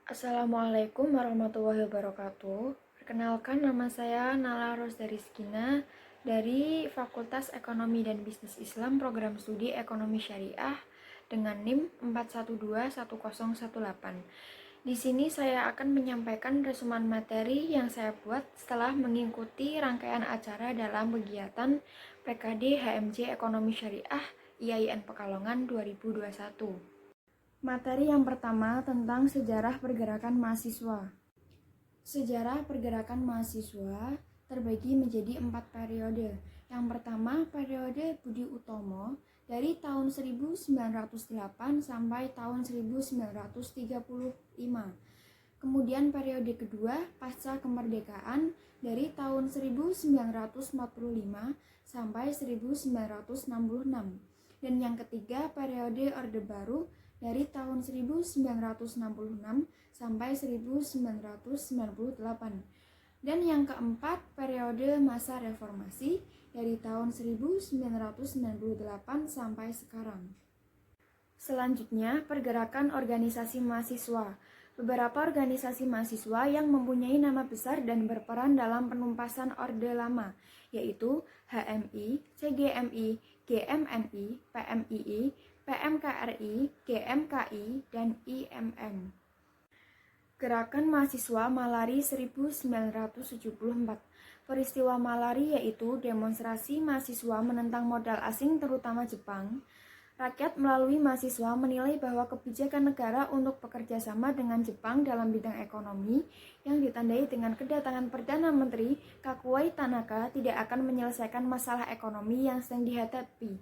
Assalamualaikum warahmatullahi wabarakatuh. Perkenalkan, nama saya Nala Rosdarizkina dari Fakultas Ekonomi dan Bisnis Islam Program Studi Ekonomi Syariah dengan NIM 4121018. Di sini saya akan menyampaikan resumen materi yang saya buat setelah mengikuti rangkaian acara dalam kegiatan PKD HMJ Ekonomi Syariah IAIN Pekalongan 2021. Materi yang pertama tentang sejarah pergerakan mahasiswa. Sejarah pergerakan mahasiswa terbagi menjadi 4 periode. Yang pertama, periode Budi Utomo dari tahun 1908 sampai tahun 1935. Kemudian periode kedua, pasca kemerdekaan dari tahun 1945 sampai 1966. Dan yang ketiga, periode Orde Baru dari tahun 1966 sampai 1998. Dan yang keempat, periode masa reformasi dari tahun 1998 sampai sekarang. Selanjutnya, pergerakan organisasi mahasiswa. Beberapa organisasi mahasiswa yang mempunyai nama besar dan berperan dalam penumpasan Orde Lama, yaitu HMI, CGMI, GMNI, PMII, PMKRI, GMKI, dan IMM. Gerakan Mahasiswa Malari 1974. Peristiwa Malari yaitu demonstrasi mahasiswa menentang modal asing terutama Jepang. Rakyat melalui mahasiswa menilai bahwa kebijakan negara untuk bekerja sama dengan Jepang dalam bidang ekonomi yang ditandai dengan kedatangan Perdana Menteri Kakuei Tanaka tidak akan menyelesaikan masalah ekonomi yang sedang dihadapi,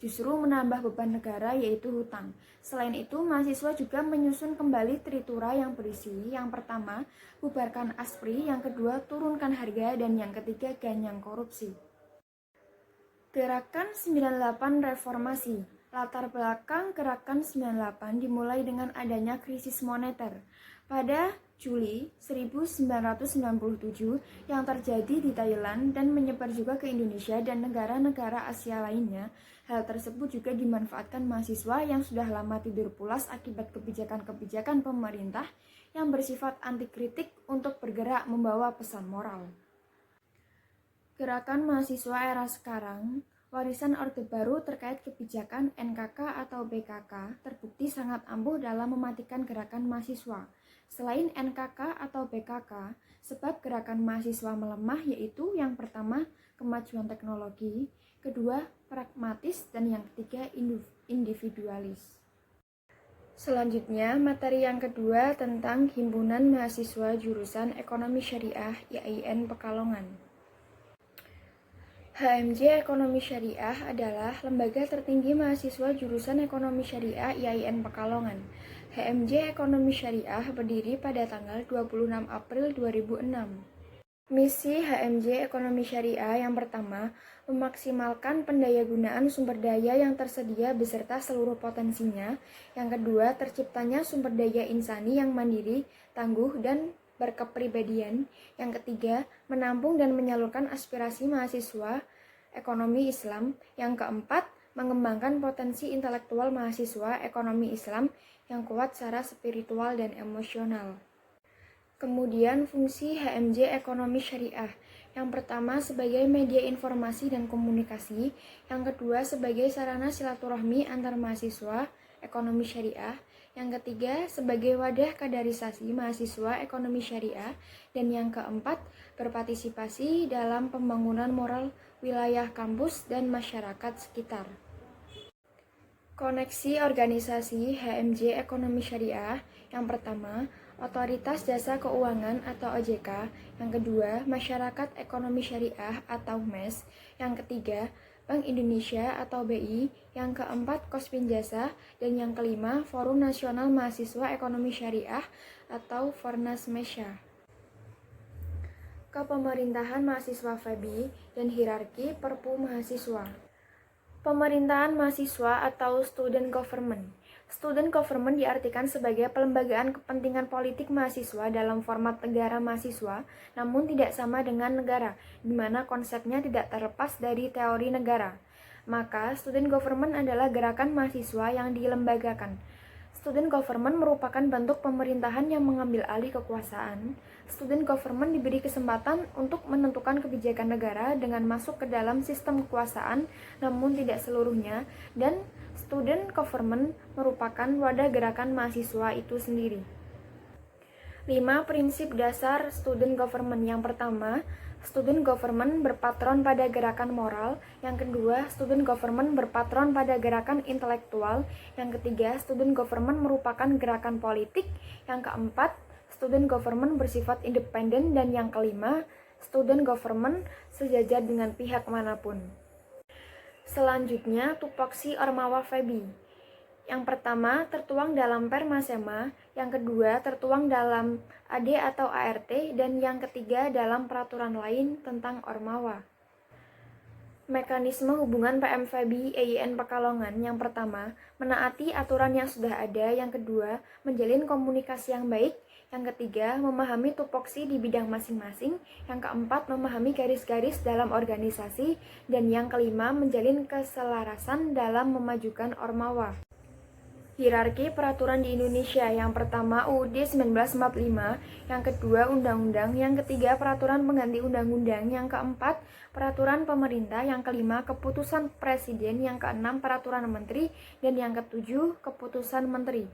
justru menambah beban negara yaitu hutang. Selain itu, mahasiswa juga menyusun kembali tritura yang berisi yang pertama, bubarkan ASPRI, yang kedua, turunkan harga, dan yang ketiga, ganyang korupsi. Gerakan 98 Reformasi. Latar belakang Gerakan 98 dimulai dengan adanya krisis moneter pada Juli 1997 yang terjadi di Thailand dan menyebar juga ke Indonesia dan negara-negara Asia lainnya. Hal tersebut juga dimanfaatkan mahasiswa yang sudah lama tidur pulas akibat kebijakan-kebijakan pemerintah yang bersifat anti kritik untuk bergerak membawa pesan moral. Gerakan mahasiswa era sekarang, warisan Orde Baru terkait kebijakan NKK atau BKK terbukti sangat ampuh dalam mematikan gerakan mahasiswa. Selain NKK atau BKK, sebab gerakan mahasiswa melemah yaitu yang pertama, kemajuan teknologi, kedua, pragmatis, dan yang ketiga, individualis. Selanjutnya, materi yang kedua tentang Himpunan Mahasiswa Jurusan Ekonomi Syariah IAIN Pekalongan. HMJ Ekonomi Syariah adalah lembaga tertinggi mahasiswa jurusan Ekonomi Syariah IAIN Pekalongan. HMJ Ekonomi Syariah berdiri pada tanggal 26 April 2006. Misi HMJ Ekonomi Syariah yang pertama, memaksimalkan pendayagunaan sumber daya yang tersedia beserta seluruh potensinya. Yang kedua, terciptanya sumber daya insani yang mandiri, tangguh, dan berkepribadian. Yang ketiga, menampung dan menyalurkan aspirasi mahasiswa ekonomi Islam. Yang keempat, mengembangkan potensi intelektual mahasiswa ekonomi Islam yang kuat secara spiritual dan emosional. Kemudian fungsi HMJ Ekonomi Syariah. Yang pertama sebagai media informasi dan komunikasi, yang kedua sebagai sarana silaturahmi antar mahasiswa ekonomi syariah, yang ketiga sebagai wadah kaderisasi mahasiswa ekonomi syariah, dan yang keempat berpartisipasi dalam pembangunan moral wilayah kampus dan masyarakat sekitar. Koneksi organisasi HMJ Ekonomi Syariah. Yang pertama, Otoritas Jasa Keuangan atau OJK. Yang kedua, Masyarakat Ekonomi Syariah atau MES. Yang ketiga, Bank Indonesia atau BI. Yang keempat, Kospinjasa. Dan yang kelima, Forum Nasional Mahasiswa Ekonomi Syariah atau Fornasmesya. Kepemerintahan mahasiswa FEBI dan hierarki Perpu mahasiswa. Pemerintahan mahasiswa atau student government. Student government diartikan sebagai pelembagaan kepentingan politik mahasiswa dalam format negara mahasiswa, namun tidak sama dengan negara, di mana konsepnya tidak terlepas dari teori negara. Maka, student government adalah gerakan mahasiswa yang dilembagakan. Student government merupakan bentuk pemerintahan yang mengambil alih kekuasaan. Student government diberi kesempatan untuk menentukan kebijakan negara dengan masuk ke dalam sistem kekuasaan, namun tidak seluruhnya, dan student government merupakan wadah gerakan mahasiswa itu sendiri. 5 prinsip dasar student government. Yang pertama, student government berpatron pada gerakan moral. Yang kedua, student government berpatron pada gerakan intelektual. Yang ketiga, student government merupakan gerakan politik. Yang keempat, student government bersifat independen. Dan yang kelima, student government sejajar dengan pihak manapun. Selanjutnya, tupoksi Ormawa Febi. Yang pertama, tertuang dalam Permasema, yang kedua, tertuang dalam AD atau ART, dan yang ketiga, dalam peraturan lain tentang Ormawa. Mekanisme hubungan PMFEBI EIN Pekalongan. Yang pertama, menaati aturan yang sudah ada. Yang kedua, menjalin komunikasi yang baik. Yang ketiga, memahami tupoksi di bidang masing-masing. Yang keempat, memahami garis-garis dalam organisasi. Dan yang kelima, menjalin keselarasan dalam memajukan Ormawa. Hierarki peraturan di Indonesia. Yang pertama UUD 1945, yang kedua Undang-Undang, yang ketiga Peraturan Pengganti Undang-Undang, yang keempat Peraturan Pemerintah, yang kelima Keputusan Presiden, yang keenam Peraturan Menteri, dan yang ketujuh Keputusan Menteri.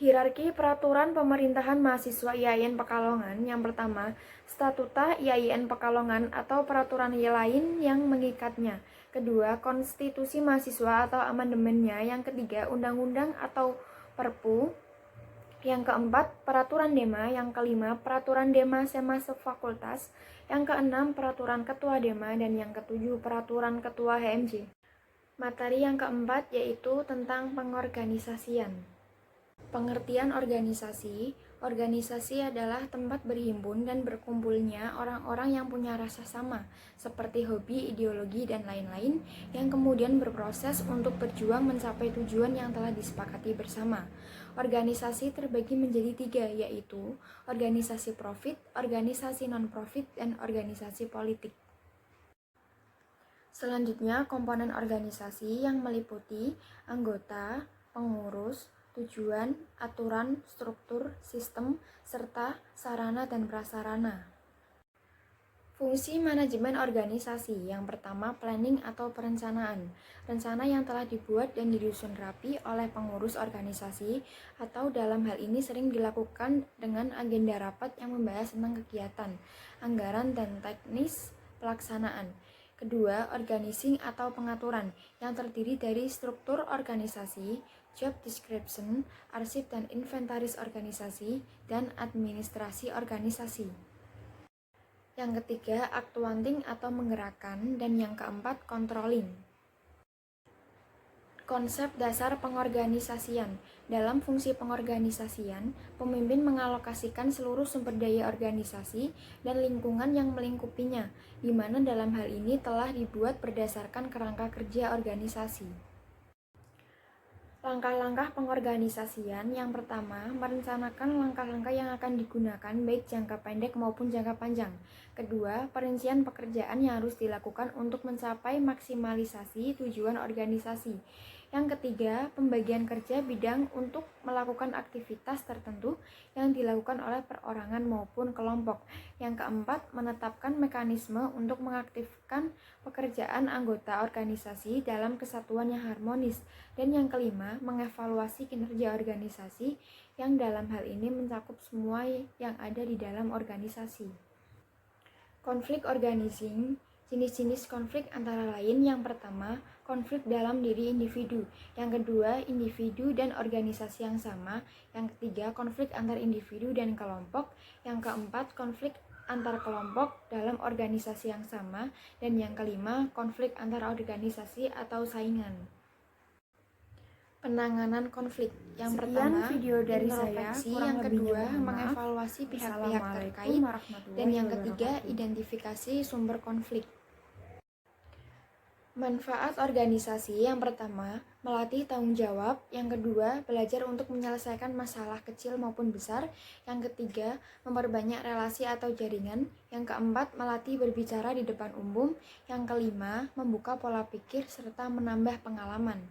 Hierarki peraturan pemerintahan mahasiswa IAIN Pekalongan. Yang pertama, Statuta IAIN Pekalongan atau peraturan lain yang mengikatnya. Kedua, konstitusi mahasiswa atau amandemennya. Yang ketiga, undang-undang atau perpu. Yang keempat, peraturan Dema. Yang kelima, peraturan Dema Sema Fakultas. Yang keenam, peraturan ketua Dema. Dan yang ketujuh, peraturan ketua HMJ. Materi yang keempat yaitu tentang pengorganisasian. Pengertian organisasi. Organisasi adalah tempat berhimpun dan berkumpulnya orang-orang yang punya rasa sama, seperti hobi, ideologi, dan lain-lain, yang kemudian berproses untuk berjuang mencapai tujuan yang telah disepakati bersama. Organisasi terbagi menjadi 3, yaitu organisasi profit, organisasi non-profit, dan organisasi politik. Selanjutnya, komponen organisasi yang meliputi anggota, pengurus, tujuan, aturan, struktur, sistem, serta sarana dan prasarana. Fungsi manajemen organisasi. Yang pertama, planning atau perencanaan. Rencana yang telah dibuat dan disusun rapi oleh pengurus organisasi, atau dalam hal ini sering dilakukan dengan agenda rapat yang membahas tentang kegiatan, anggaran, dan teknis pelaksanaan. Kedua, organizing atau pengaturan, yang terdiri dari struktur organisasi, job description, arsip dan inventaris organisasi, dan administrasi organisasi. Yang ketiga, accounting atau menggerakkan, dan yang keempat, controlling. Konsep dasar pengorganisasian. Dalam fungsi pengorganisasian, pemimpin mengalokasikan seluruh sumber daya organisasi dan lingkungan yang melingkupinya, di mana dalam hal ini telah dibuat berdasarkan kerangka kerja organisasi. Langkah-langkah pengorganisasian. Yang pertama, merencanakan langkah-langkah yang akan digunakan baik jangka pendek maupun jangka panjang. Kedua, perincian pekerjaan yang harus dilakukan untuk mencapai maksimalisasi tujuan organisasi. Yang ketiga, pembagian kerja bidang untuk melakukan aktivitas tertentu yang dilakukan oleh perorangan maupun kelompok. Yang keempat, menetapkan mekanisme untuk mengaktifkan pekerjaan anggota organisasi dalam kesatuan yang harmonis. Dan yang kelima, mengevaluasi kinerja organisasi yang dalam hal ini mencakup semua yang ada di dalam organisasi. Konflik organizing. Jenis-jenis konflik antara lain, yang pertama, konflik dalam diri individu. Yang kedua, individu dan organisasi yang sama. Yang ketiga, konflik antar individu dan kelompok. Yang keempat, konflik antar kelompok dalam organisasi yang sama. Dan yang kelima, konflik antar organisasi atau saingan. Penanganan konflik. Yang pertama, video dari saya. Yang kedua, mengevaluasi pihak-pihak terkait. Dan yang ketiga, identifikasi sumber konflik. Manfaat organisasi. Yang pertama, melatih tanggung jawab. Yang kedua, belajar untuk menyelesaikan masalah kecil maupun besar. Yang ketiga, memperbanyak relasi atau jaringan. Yang keempat, melatih berbicara di depan umum. Yang kelima, membuka pola pikir serta menambah pengalaman.